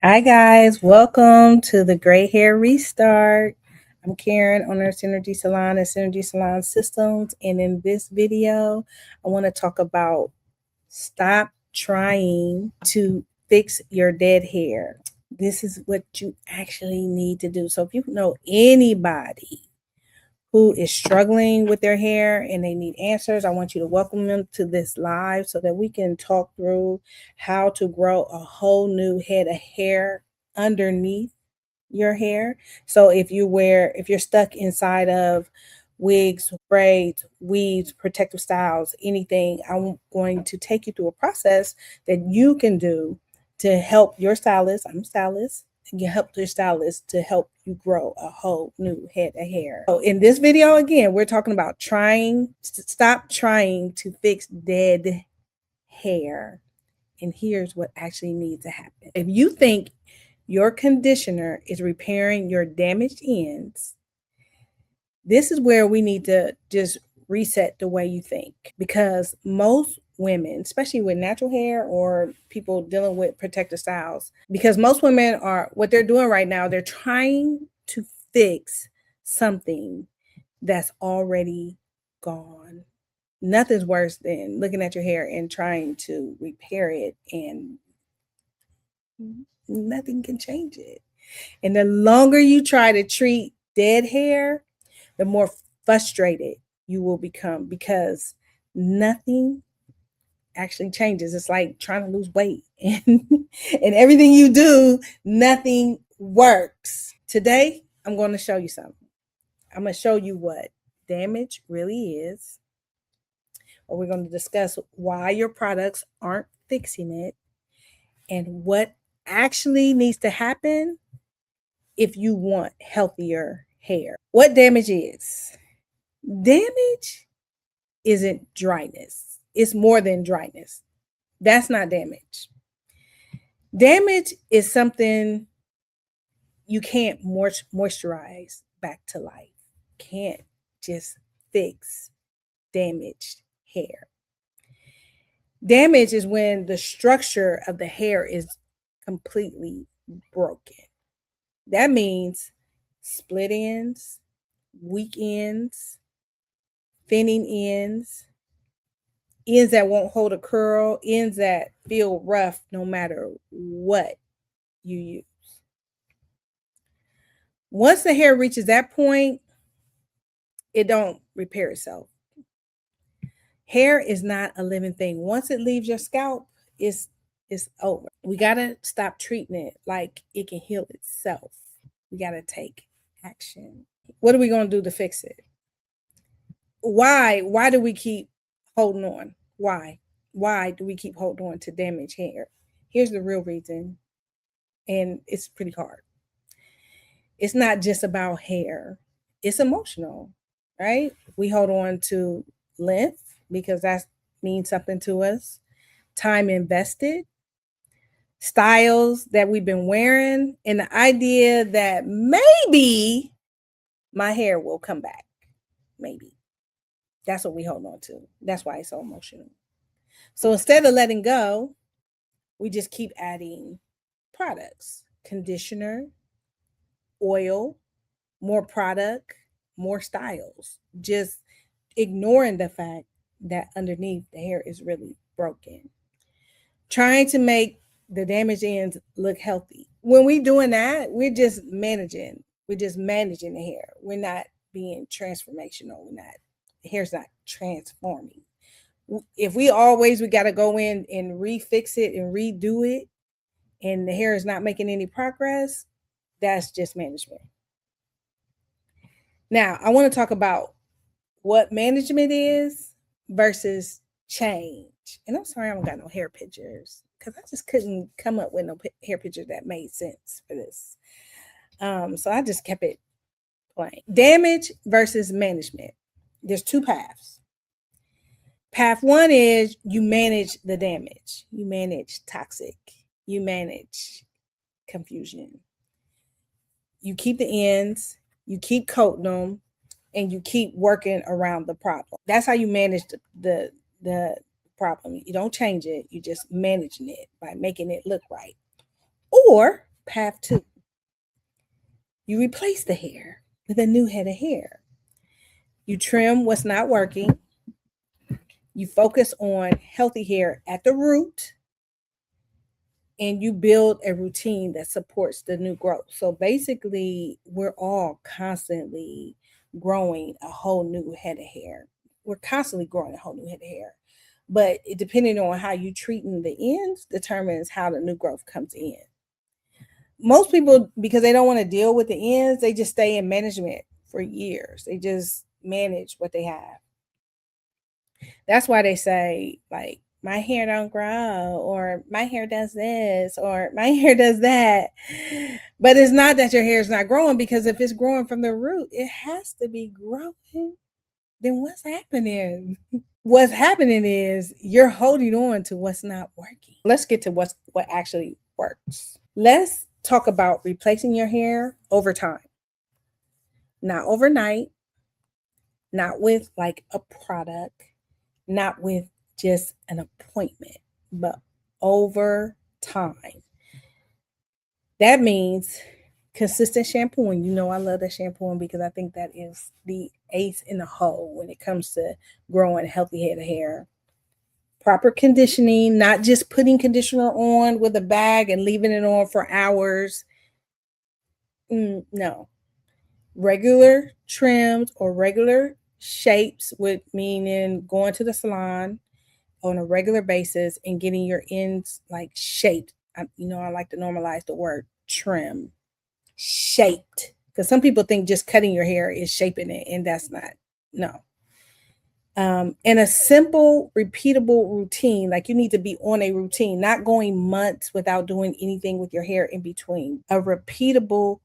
Hi guys, welcome to the Gray Hair Restart. I'm Karen, owner of Synergy Salon and Synergy Salon Systems, and in this video, I want to talk about stop trying to fix your dead hair. This is what you actually need to do. So if you know anybody who is struggling with their hair and they need answers, I want you to welcome them to this live so that we can talk through how to grow a whole new head of hair underneath your hair. So if you're stuck inside of wigs, braids, weaves, protective styles, anything, I'm going to take you through a process that you can do to help your stylist. I'm a stylist. You help your stylist to help you grow a whole new head of hair. So in this video, again, we're talking about stop trying to fix dead hair. And here's what actually needs to happen. If you think your conditioner is repairing your damaged ends, this is where we need to just reset the way you think, because most women, especially with natural hair or people dealing with protective styles, because most women are what they're doing right now, they're trying to fix something that's already gone. Nothing's worse than looking at your hair and trying to repair it, and nothing can change it. And the longer you try to treat dead hair, the more frustrated you will become, because nothing actually changes. It's like trying to lose weight and everything you do, nothing works. Today, I'm going to show you something. I'm going to show you what damage really is, or we're going to discuss why your products aren't fixing it and what actually needs to happen if you want healthier hair. What damage is? Damage isn't dryness. It's more than dryness. That's not damage. Damage is something you can't moisturize back to life. Can't just fix damaged hair. Damage is when the structure of the hair is completely broken. That means split ends, weak ends, thinning ends, ends that won't hold a curl, ends that feel rough no matter what you use. Once the hair reaches that point, it don't repair itself. Hair is not a living thing. Once it leaves your scalp, it's over. We got to stop treating it like it can heal itself. We got to take action. What are we going to do to fix it? Why do we keep holding on? Why do we keep holding on to damaged hair? Here's the real reason, and it's pretty hard. It's not just about hair. It's emotional, right? We hold on to length because that means something to us. Time invested, styles that we've been wearing, and the idea that maybe my hair will come back. Maybe. That's what we hold on to. That's why it's so emotional. So instead of letting go, we just keep adding products, conditioner, oil, more product, more styles, just ignoring the fact that underneath the hair is really broken. Trying to make the damaged ends look healthy. When we're doing that, we're just managing. We're just managing the hair. We're not being transformational. The hair's not transforming. If we got to go in and refix it and redo it, and the hair is not making any progress, that's just management. Now, I want to talk about what management is versus change. And I'm sorry I don't got no hair pictures, because I just couldn't come up with no hair picture that made sense for this. So I just kept it plain. Damage versus management. There's two paths. Path one is you manage the damage. You manage toxic. You manage confusion. You keep the ends, you keep coating them, and you keep working around the problem. That's how you manage the problem. You don't change it. You just managing it by making it look right. Or Path 2, you replace the hair with a new head of hair. You trim what's not working. You focus on healthy hair at the root, and you build a routine that supports the new growth. So basically, we're all constantly growing a whole new head of hair. We're constantly growing a whole new head of hair. But depending on how you treating the ends determines how the new growth comes in. Most people, because they don't want to deal with the ends, they just stay in management for years. They just manage what they have. That's why they say, like, my hair don't grow, or my hair does this, or my hair does that. But it's not that your hair is not growing, because if it's growing from the root, it has to be growing. Then what's happening? What's happening is you're holding on to what's not working. Let's get to what actually works. Let's talk about replacing your hair over time. Not overnight, not with like a product, not with just an appointment, but over time. That means consistent shampooing. You know, I love that shampooing because I think that is the ace in the hole when it comes to growing healthy head of hair. Proper conditioning, not just putting conditioner on with a bag and leaving it on for hours. No. Regular trims or regular shapes, with meaning going to the salon on a regular basis and getting your ends like shaped. I like to normalize the word trim, shaped, because some people think just cutting your hair is shaping it, and that's not. No. And a simple, repeatable routine. Like, you need to be on a routine, not going months without doing anything with your hair in between. A repeatable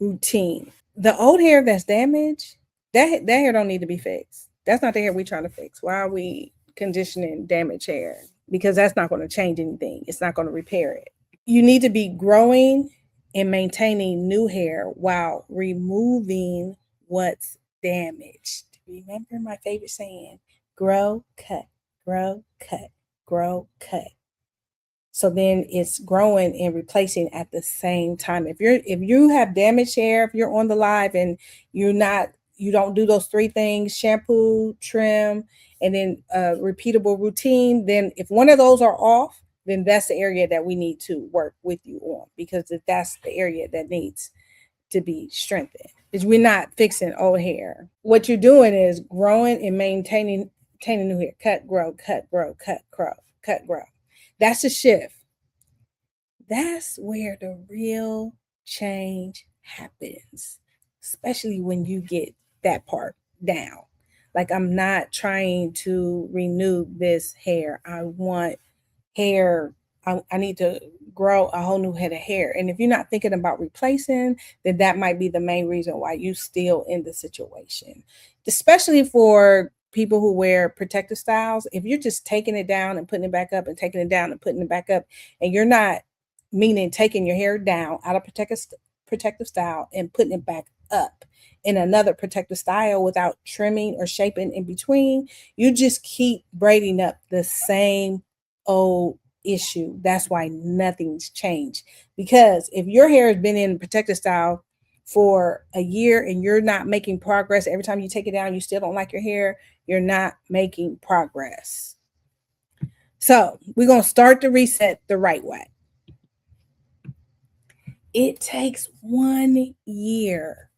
routine. The old hair that's damaged, that hair don't need to be fixed. That's not the hair we're trying to fix. Why are we conditioning damaged hair? Because that's not going to change anything. It's not going to repair it. You need to be growing and maintaining new hair while removing what's damaged. Remember my favorite saying, grow, cut, grow, cut, grow, cut. So then it's growing and replacing at the same time. If you have damaged hair, if you're on the live and you don't do those three things, shampoo, trim, and then a repeatable routine, then if one of those are off, then that's the area that we need to work with you on, because if that's the area that needs to be strengthened. Is we're not fixing old hair. What you're doing is growing and maintaining new hair. Cut, grow, cut, grow, cut, grow, cut, grow. That's the shift. That's where the real change happens, especially when you get that part down. Like, I'm not trying to renew this hair. I want hair. I need to grow a whole new head of hair. And if you're not thinking about replacing, then that might be the main reason why you still in the situation, especially for people who wear protective styles. If you're just taking it down and putting it back up and taking it down and putting it back up, and you're not, meaning taking your hair down out of protective style and putting it back up in another protective style without trimming or shaping in between, you just keep braiding up the same old issue. That's why nothing's changed. Because if your hair has been in protective style for a year and you're not making progress, every time you take it down, you still don't like your hair, you're not making progress. So we're going to start the reset the right way. It takes 1 year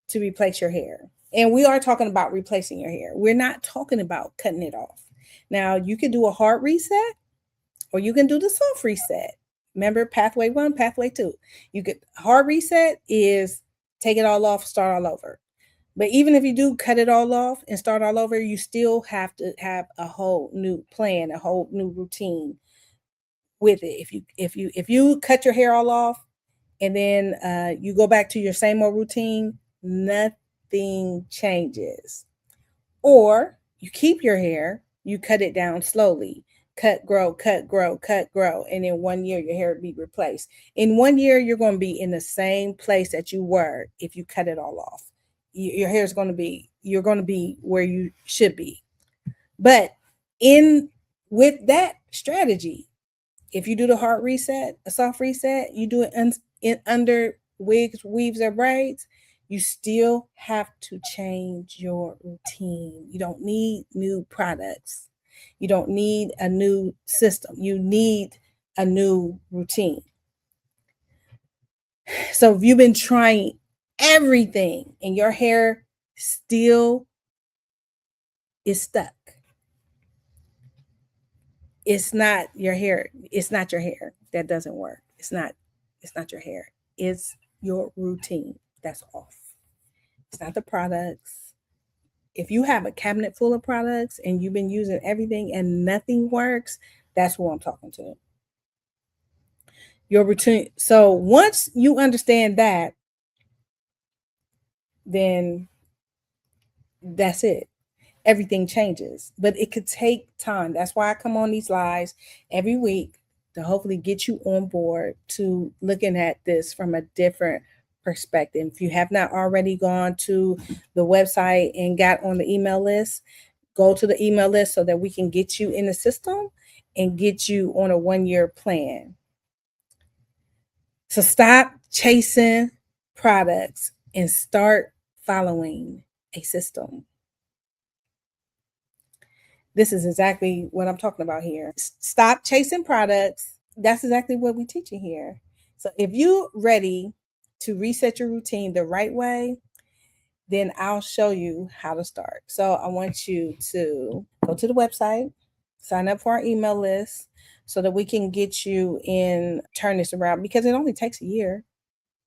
to replace your hair. And we are talking about replacing your hair. We're not talking about cutting it off. Now, you can do a hard reset or you can do the soft reset. Remember, pathway 1, pathway 2. You could, hard reset is take it all off, start all over. But even if you do cut it all off and start all over, you still have to have a whole new plan, a whole new routine with it. If you cut your hair all off and then you go back to your same old routine, nothing changes. Or you keep your hair, you cut it down slowly. Cut, grow, cut, grow, cut, grow. And in 1 year, your hair will be replaced. In 1 year, you're going to be in the same place that you were if you cut it all off. Your hair is going to be, you're going to be where you should be. But with that strategy, If you do the hard reset, a soft reset, you do it under wigs, weaves, or braids, you still have to change your routine. You don't need new products. You don't need a new system. You need a new routine. So if you've been trying everything and your hair still is stuck, it's not your hair. It's not your hair. That doesn't work. It's not your hair. It's your routine that's off. It's not the products. If you have a cabinet full of products and you've been using everything and nothing works, that's who I'm talking to. Your routine. So once you understand that, then that's it. Everything changes, but it could take time. That's why I come on these lives every week to hopefully get you on board to looking at this from a different perspective. If you have not already gone to the website and got on the email list, go to the email list so that we can get you in the system and get you on a 1-year plan. So stop chasing products and start following a system. This is exactly what I'm talking about here. Stop chasing products. That's exactly what we're teaching here. So if you're ready to reset your routine the right way, then I'll show you how to start. So I want you to go to the website, sign up for our email list so that we can get you in, turn this around, because it only takes a year,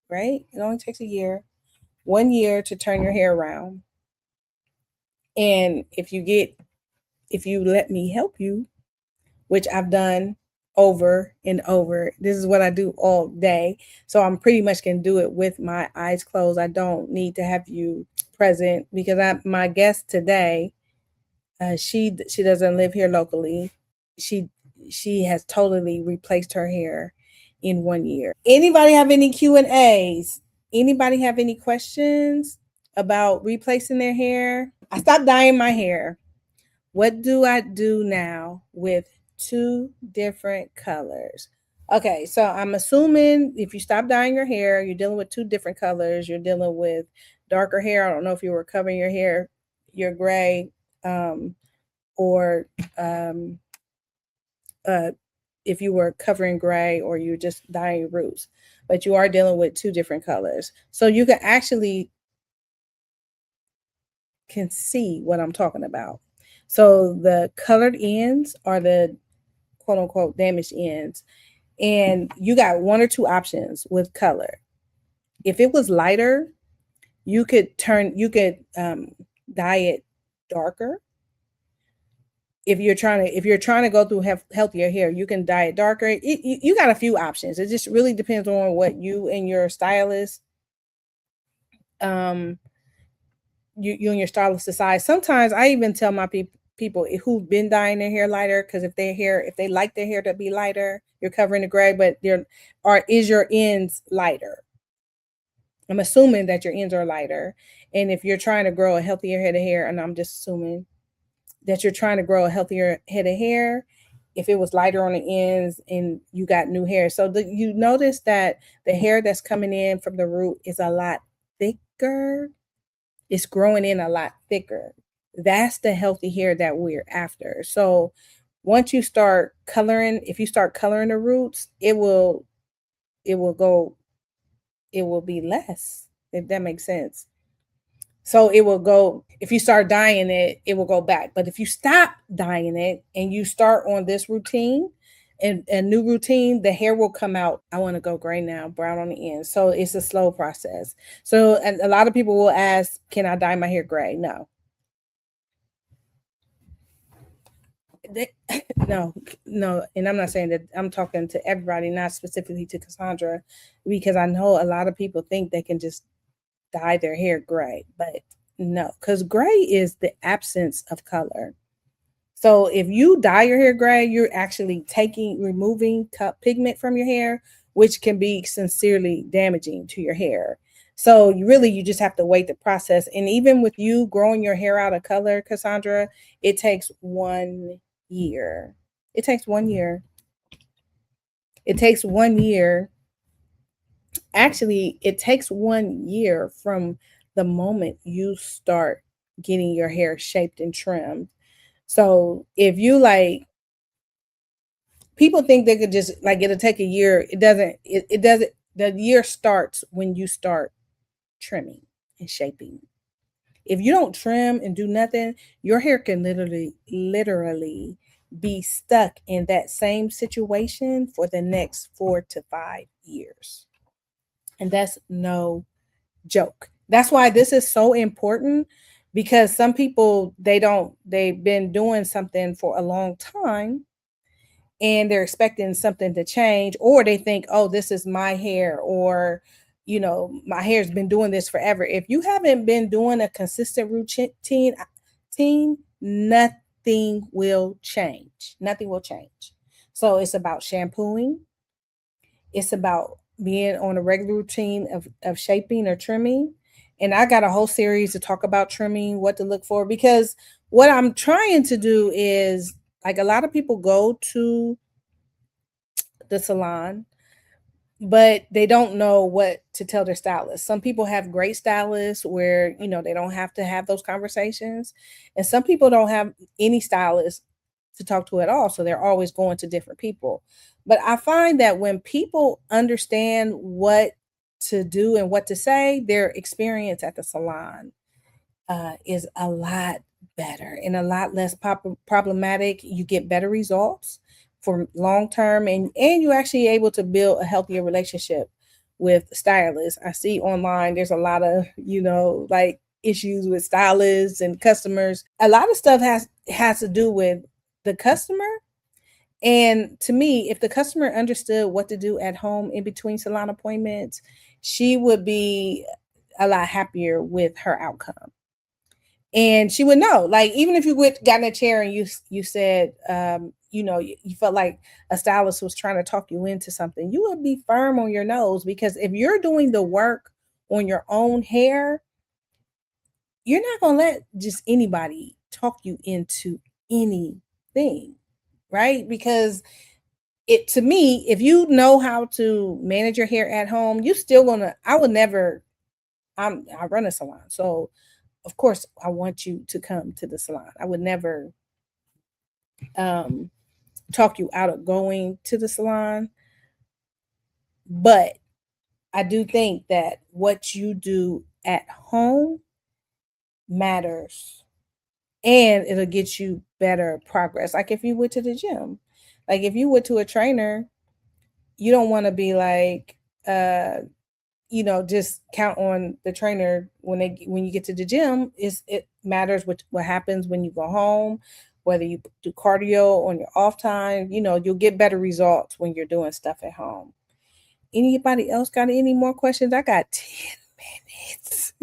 right? It only takes a year, 1 year to turn your hair around. And if you let me help you, which I've done over and over, this is what I do all day. So I'm pretty much can do it with my eyes closed. I don't need to have you present because my guest today, she doesn't live here locally. She has totally replaced her hair in 1 year. Anybody have any Q&As? Anybody have any questions about replacing their hair? I stopped dyeing my hair. What do I do now with 2 different colors? Okay, so I'm assuming if you stop dyeing your hair, you're dealing with 2 different colors. You're dealing with darker hair. I don't know if you were covering your hair, your gray, or if you were covering gray or you're just dyeing your roots. But you are dealing with 2 different colors. So you can actually see what I'm talking about. So the colored ends are the quote unquote damaged ends. And you got 1 or 2 options with color. If it was lighter, you could dye it darker. If you're trying to go through healthier hair, you can dye it darker. You got a few options. It just really depends on what you and your stylist, you and your stylist decide. Sometimes I even tell my people who've been dyeing their hair lighter, because if they like their hair to be lighter, you're covering the gray, but is your ends lighter? I'm assuming that your ends are lighter. And if you're trying to grow a healthier head of hair, and I'm just assuming that you're trying to grow a healthier head of hair, if it was lighter on the ends and you got new hair. So you notice that the hair that's coming in from the root is a lot thicker. It's growing in a lot thicker. That's the healthy hair that we're after. So once you start coloring, if you start coloring the roots, it will be less, if that makes sense. So it will go, if you start dyeing it, it will go back. But if you stop dyeing it and you start on this routine and a new routine, the hair will come out. I want to go gray now, brown on the end. So it's a slow process. So and a lot of people will ask, can I dye my hair gray? No. No. And I'm not saying that, I'm talking to everybody, not specifically to Cassandra, because I know a lot of people think they can just dye their hair gray, but no, because gray is the absence of color. So if you dye your hair gray, you're actually removing pigment from your hair, which can be sincerely damaging to your hair. So you just have to wait the process. And even with you growing your hair out of color, Cassandra, it takes 1 year. It takes 1 year. It takes 1 year. Actually, it takes 1 year from the moment you start getting your hair shaped and trimmed. So if you like, people think they could just like it'll take a year. It doesn't. It doesn't. The year starts when you start trimming and shaping. If you don't trim and do nothing, your hair can literally be stuck in that same situation for the next 4 to 5 years. And that's no joke. That's why this is so important, because some people they've been doing something for a long time and they're expecting something to change, or they think, oh, this is my hair, or my hair's been doing this forever. If you haven't been doing a consistent routine, nothing will change. Nothing will change. So it's about shampooing, it's about being on a regular routine of shaping or trimming. And I got a whole series to talk about trimming, what to look for, because what I'm trying to do is, like, a lot of people go to the salon, but they don't know what to tell their stylist. Some people have great stylists where, they don't have to have those conversations. And some people don't have any stylist to talk to at all. So they're always going to different people. But I find that when people understand what to do and what to say, their experience at the salon is a lot better and a lot less problematic. You get better results for long term, and you're actually able to build a healthier relationship with stylists. I see online there's a lot of like issues with stylists and customers. A lot of stuff has to do with the customer. And to me, if the customer understood what to do at home in between salon appointments, she would be a lot happier with her outcome. And she would know, like, even if you got in a chair and you said, you felt like a stylist was trying to talk you into something, you would be firm on your nose, because if you're doing the work on your own hair, you're not going to let just anybody talk you into anything, right? Because to me, if you know how to manage your hair at home, you still gonna, I would never, I run a salon. So of course I want you to come to the salon. I would never um talk you out of going to the salon, but I do think that what you do at home matters, and it'll get you better progress. Like if you went to the gym, like if you went to a trainer, you don't want to be like just count on the trainer when you get to the gym. It matters what happens when you go home, whether you do cardio on your off time. You'll get better results when you're doing stuff at home. Anybody else got any more questions? I got 10 minutes.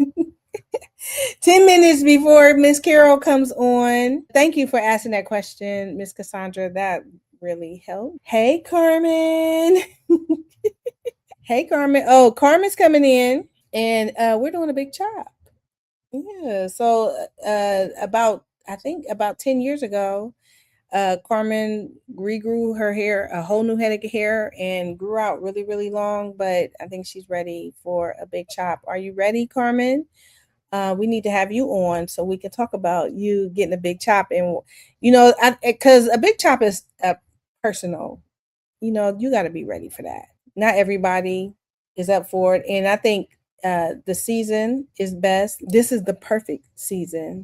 10 minutes before Miss Carol comes on. Thank you for asking that question, Miss Cassandra. That really helped. Hey, Carmen. Hey, Carmen. Oh, Carmen's coming in, and we're doing a big chop. Yeah. So I think about 10 years ago, Carmen regrew her hair, a whole new head of hair, and grew out really, really long. But I think she's ready for a big chop. Are you ready, Carmen? We need to have you on so we can talk about you getting a big chop. And because a big chop is personal. You got to be ready for that. Not everybody is up for it, and I think the season is best. This is the perfect season